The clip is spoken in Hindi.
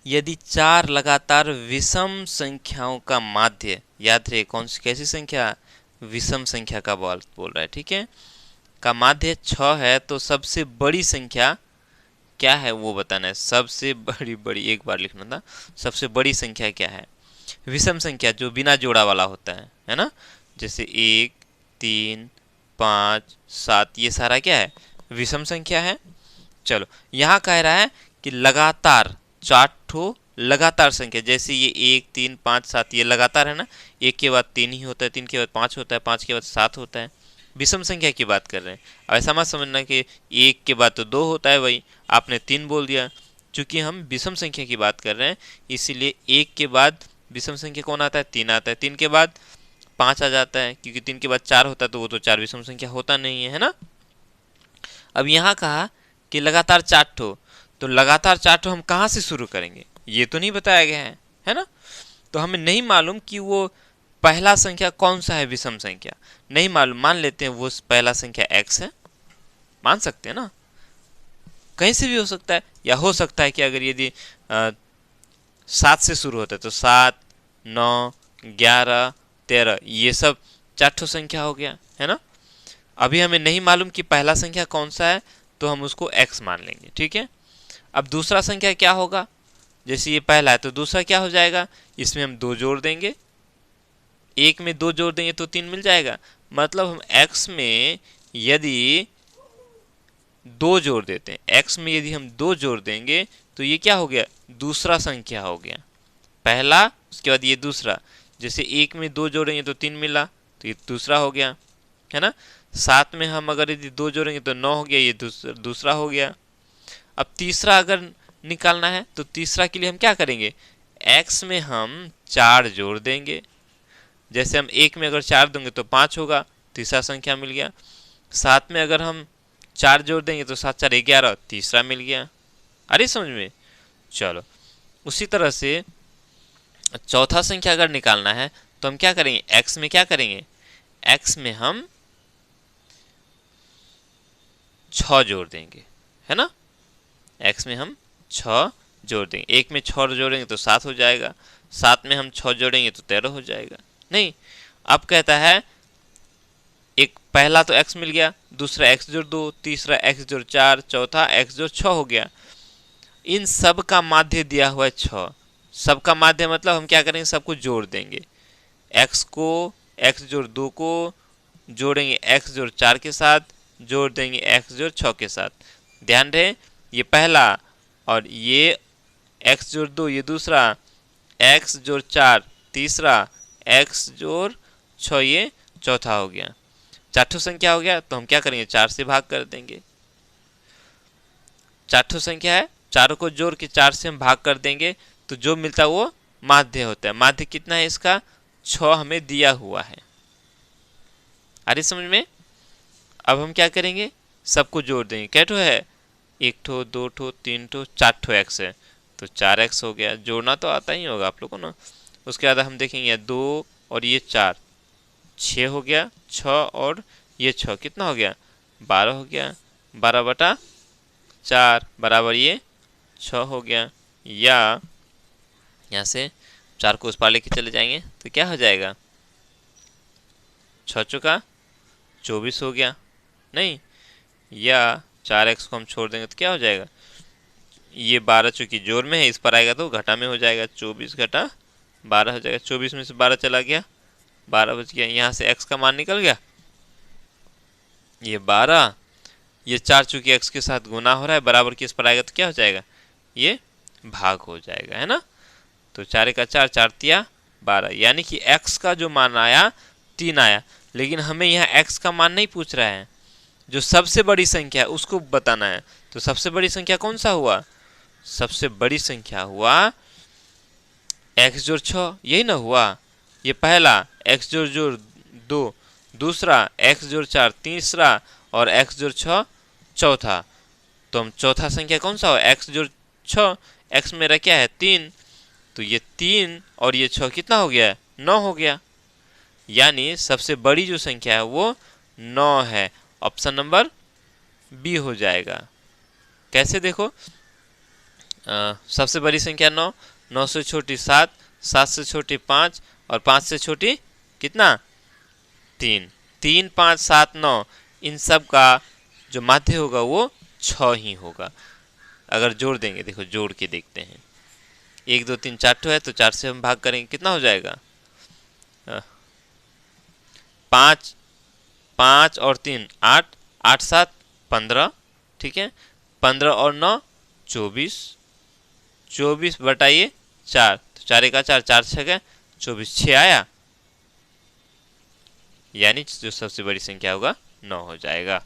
यदि चार लगातार विषम संख्याओं का माध्य, याद रहे कौन सी कैसी संख्या, विषम संख्या का बोल रहा है, ठीक है, का माध्य 6 है तो सबसे बड़ी संख्या क्या है वो बताना है। सबसे बड़ी एक बार लिखना था, सबसे बड़ी संख्या क्या है। विषम संख्या जो बिना जोड़ा वाला होता है ना, जैसे 1, 3, 5, 7, ये सारा क्या है, विषम संख्या है। चलो यहाँ कह रहा है कि लगातार 4 ठो लगातार संख्या, जैसे ये 1, 3, 5, 7 ये लगातार है ना, 1 के बाद 3 ही होता है, 3 के बाद 5 होता है, 5 के बाद 7 होता है, विषम संख्या की बात कर रहे हैं। अब ऐसा मत समझना कि 1 के बाद तो 2 होता है, वही आपने 3 बोल दिया। चूंकि हम विषम संख्या की बात कर रहे हैं इसीलिए 1 के बाद विषम संख्या कौन आता है, 3 आता है, 3 के बाद 5 आ जाता है, क्योंकि 3 के बाद 4 होता है तो वो तो 4 विषम संख्या होता नहीं है ना। अब यहाँ कहा कि लगातार 4 ठो, तो लगातार 4 ठो हम कहाँ से शुरू करेंगे ये तो नहीं बताया गया है ना। तो हमें नहीं मालूम कि वो पहला संख्या कौन सा है विषम संख्या, नहीं मालूम, मान लेते हैं वो पहला संख्या x है, मान सकते हैं ना, कहीं से भी हो सकता है, या हो सकता है कि अगर यदि 7 से शुरू होता है तो 7, 9, 11, 13 ये सब 4 ठो संख्या हो गया है ना। अभी हमें नहीं मालूम कि पहला संख्या कौन सा है तो हम उसको x मान लेंगे, ठीक है। अब दूसरा संख्या क्या होगा, जैसे ये पहला है तो दूसरा क्या हो जाएगा, इसमें हम 2 जोड़ देंगे, 1 में 2 जोड़ देंगे तो 3 मिल जाएगा, मतलब हम x में यदि 2 जोड़ देते हैं, x में यदि हम 2 जोड़ देंगे तो ये क्या हो गया, दूसरा संख्या हो गया, पहला उसके बाद ये दूसरा, जैसे 1 में 2 जोड़ेंगे तो 3 मिला तो ये दूसरा हो गया है ना। 7 में हम अगर यदि 2 जोड़ेंगे तो 9 हो गया, ये दूसरा हो गया। अब तीसरा अगर निकालना है तो तीसरा के लिए हम क्या करेंगे, x में हम 4 जोड़ देंगे, जैसे हम 1 में अगर 4 देंगे तो 5 होगा, तीसरा संख्या मिल गया। 7 में अगर हम 4 जोड़ देंगे तो 7 4 11, तीसरा मिल गया। अरे समझ में। चलो उसी तरह से चौथा संख्या अगर निकालना है तो हम क्या करेंगे, x में क्या करेंगे, x में हम 6 जोड़ देंगे है ना, x में हम 6 जोड़ देंगे, 1 में 6 जोड़ेंगे तो 7 हो जाएगा, 7 में हम 6 जोड़ेंगे तो 13 हो जाएगा। नहीं, अब कहता है एक पहला तो x मिल गया, दूसरा x जोड़ 2, तीसरा x जोड़ 4, चौथा x जोड़ 6 हो गया। इन सब का माध्य दिया हुआ है 6, सबका माध्य मतलब हम क्या करेंगे, सबको जोड़ देंगे, x को x जोड़ 2 को जोड़ेंगे x जोड़ 4 के साथ, जोड़ देंगे x जोड़ 6 के साथ। ध्यान रहे ये पहला और ये x जोड़ 2 ये दूसरा, x जोड़ 4 तीसरा, x जोड़ 6 ये चौथा हो गया। 4 ठो संख्या हो गया तो हम क्या करेंगे, 4 से भाग कर देंगे। 4 ठो संख्या है, चारों को जोड़ के 4 से हम भाग कर देंगे तो जो मिलता है वो माध्य होता है। माध्य कितना है इसका, 6 हमें दिया हुआ है। अरे समझ में। अब हम क्या करेंगे, सबको जोड़ देंगे, क्या ठो है, 1 ठो 2 ठो 3 ठो 4 ठो x है तो 4x हो गया, जोड़ना तो आता ही होगा आप लोगों को ना। उसके बाद हम देखेंगे 2 और ये 4, 6 हो गया, 6 और ये 6 कितना हो गया, 12 हो गया, 12/4 बराबर ये 6 हो गया। या यहाँ से 4 को उस पार लेके चले जाएंगे तो क्या हो जाएगा, 6 चौका 24 हो गया। नहीं, या 4x को हम छोड़ देंगे तो क्या हो जाएगा, ये 12 चूंकि जोड़ में है इस पर आएगा तो घटा में हो जाएगा, 24 घटा 12 हो जाएगा, 24 में से 12 चला गया, 12 बच गया, यहाँ से x का मान निकल गया, ये 12, ये 4 चूंकि x के साथ गुना हो रहा है बराबर किस पर आएगा तो क्या हो जाएगा, ये भाग हो जाएगा है ना। तो 4 का 4, 4 तिया 12, यानी कि x का जो मान आया 3 आया। लेकिन हमें यहाँ x का मान नहीं पूछ रहा है, जो सबसे बड़ी संख्या है उसको बताना है। तो सबसे बड़ी संख्या कौन सा हुआ, सबसे बड़ी संख्या हुआ x जोड़ 6, यही ना हुआ। ये पहला x जोड़ 2, दूसरा x जोड़ 4 तीसरा, और x जोड़ 6 चौथा। तो हम चौथा संख्या कौन सा हो, x जोड़ 6, x मेरा क्या है 3, तो ये 3 और ये 6 कितना हो गया, 9 हो गया। यानी सबसे बड़ी जो संख्या है वो 9 है, ऑप्शन नंबर बी हो जाएगा। कैसे देखो, सबसे बड़ी संख्या 9, 9 से छोटी 7, 7 से छोटी 5 और 5 से छोटी कितना 3, 3 5 7 9 इन सब का जो माध्य होगा वो 6 ही होगा। अगर जोड़ देंगे, देखो जोड़ के देखते हैं, 1 2 3 4 है तो 4 से हम भाग करेंगे, कितना हो जाएगा 5 5 और 3 8, 8 7 15, ठीक है, 15 और 9 24, 24 बटाइए 4, तो 4 का 4, 4 6 24, 6 आया, यानी जो सबसे बड़ी संख्या होगा 9 हो जाएगा।